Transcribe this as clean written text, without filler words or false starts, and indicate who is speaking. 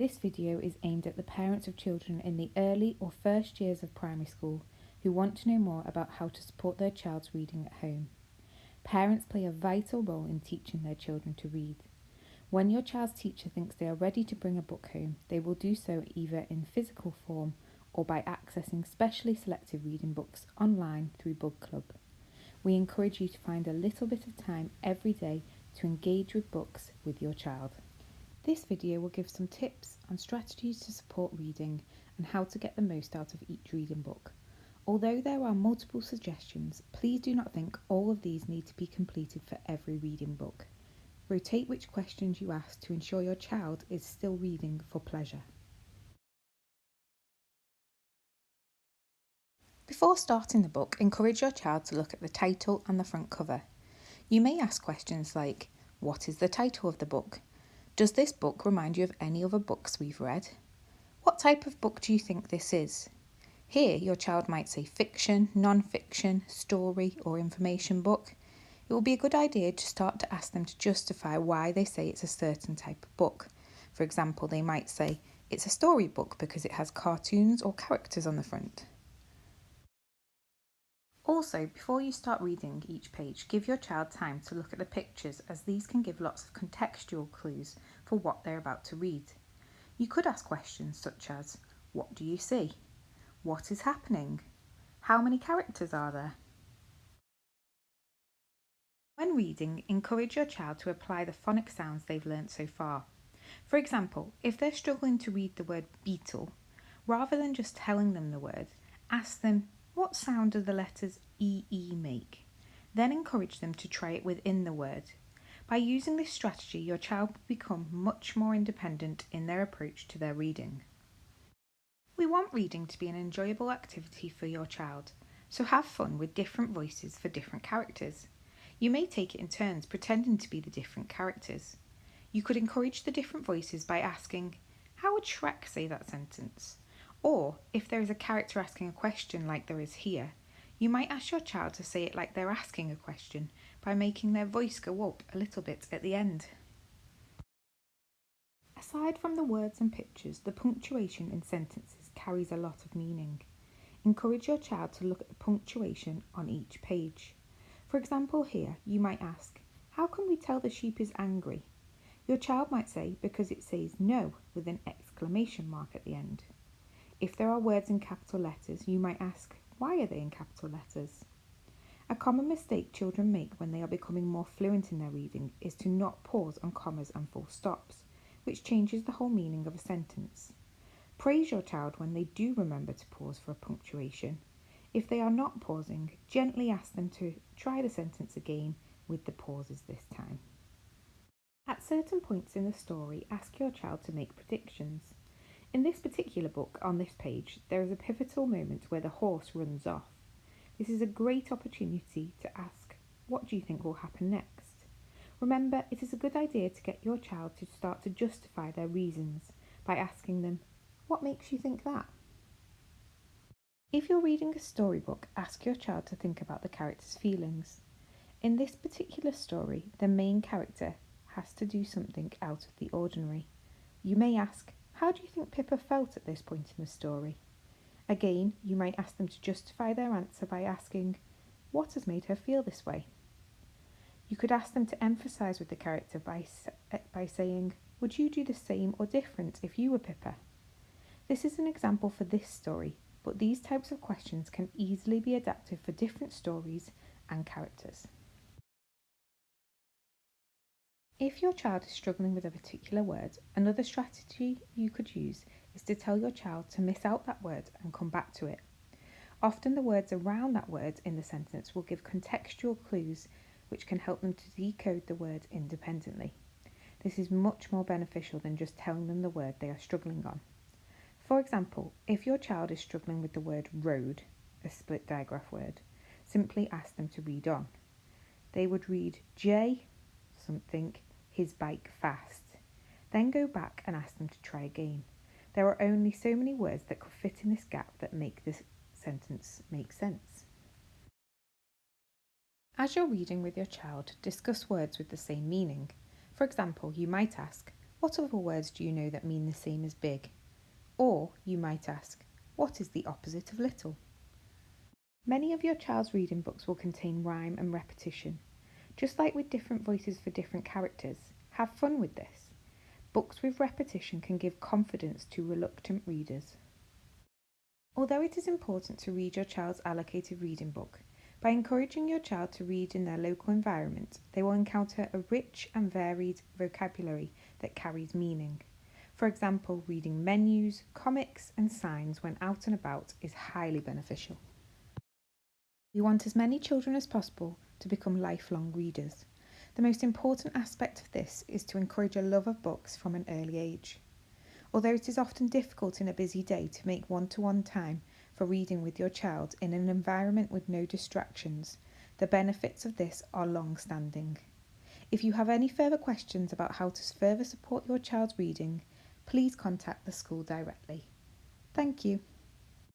Speaker 1: This video is aimed at the parents of children in the early or first years of primary school who want to know more about how to support their child's reading at home. Parents play a vital role in teaching their children to read. When your child's teacher thinks they are ready to bring a book home, they will do so either in physical form or by accessing specially selected reading books online through Book Club. We encourage you to find a little bit of time every day to engage with books with your child. This video will give some tips on strategies to support reading and how to get the most out of each reading book. Although there are multiple suggestions, please do not think all of these need to be completed for every reading book. Rotate which questions you ask to ensure your child is still reading for pleasure. Before starting the book, encourage your child to look at the title and the front cover. You may ask questions like, what is the title of the book? Does this book remind you of any other books we've read? What type of book do you think this is? Here, your child might say fiction, non-fiction, story, or information book. It will be a good idea to start to ask them to justify why they say it's a certain type of book. For example, they might say, it's a story book because it has cartoons or characters on the front. Also, before you start reading each page, give your child time to look at the pictures, as these can give lots of contextual clues for what they're about to read. You could ask questions such as, what do you see? What is happening? How many characters are there? When reading, encourage your child to apply the phonic sounds they've learnt so far. For example, if they're struggling to read the word beetle, rather than just telling them the word, ask them, what sound do the letters EE make? Then encourage them to try it within the word. By using this strategy, your child will become much more independent in their approach to their reading. We want reading to be an enjoyable activity for your child, so have fun with different voices for different characters. You may take it in turns pretending to be the different characters. You could encourage the different voices by asking, how would Shrek say that sentence? Or, if there is a character asking a question like there is here, you might ask your child to say it like they're asking a question by making their voice go up a little bit at the end. Aside from the words and pictures, the punctuation in sentences carries a lot of meaning. Encourage your child to look at the punctuation on each page. For example, here you might ask, how can we tell the sheep is angry? Your child might say, because it says no with an exclamation mark at the end. If there are words in capital letters, you might ask, why are they in capital letters? A common mistake children make when they are becoming more fluent in their reading is to not pause on commas and full stops, which changes the whole meaning of a sentence. Praise your child when they do remember to pause for a punctuation. If they are not pausing, gently ask them to try the sentence again with the pauses this time. At certain points in the story, ask your child to make predictions. In this particular book, on this page, there is a pivotal moment where the horse runs off. This is a great opportunity to ask, what do you think will happen next? Remember, it is a good idea to get your child to start to justify their reasons by asking them, what makes you think that? If you're reading a storybook, ask your child to think about the character's feelings. In this particular story, the main character has to do something out of the ordinary. You may ask, how do you think Pippa felt at this point in the story? Again, you might ask them to justify their answer by asking, what has made her feel this way? You could ask them to emphasise with the character by saying, would you do the same or different if you were Pippa? This is an example for this story, but these types of questions can easily be adapted for different stories and characters. If your child is struggling with a particular word, another strategy you could use is to tell your child to miss out that word and come back to it. Often the words around that word in the sentence will give contextual clues which can help them to decode the word independently. This is much more beneficial than just telling them the word they are struggling on. For example, if your child is struggling with the word road, a split digraph word, simply ask them to read on. They would read J something, his bike fast. Then go back and ask them to try again. There are only so many words that could fit in this gap that make this sentence make sense. As you're reading with your child, discuss words with the same meaning. For example, you might ask, What other words do you know that mean the same as big? Or you might ask, what is the opposite of little? Many of your child's reading books will contain rhyme and repetition. Just like with different voices for different characters, have fun with this. Books with repetition can give confidence to reluctant readers. Although it is important to read your child's allocated reading book, by encouraging your child to read in their local environment, they will encounter a rich and varied vocabulary that carries meaning. For example, reading menus, comics, and signs when out and about is highly beneficial. We want as many children as possible to become lifelong readers. The most important aspect of this is to encourage a love of books from an early age. Although it is often difficult in a busy day to make one-to-one time for reading with your child in an environment with no distractions, the benefits of this are long-standing. If you have any further questions about how to further support your child's reading, please contact the school directly. Thank you.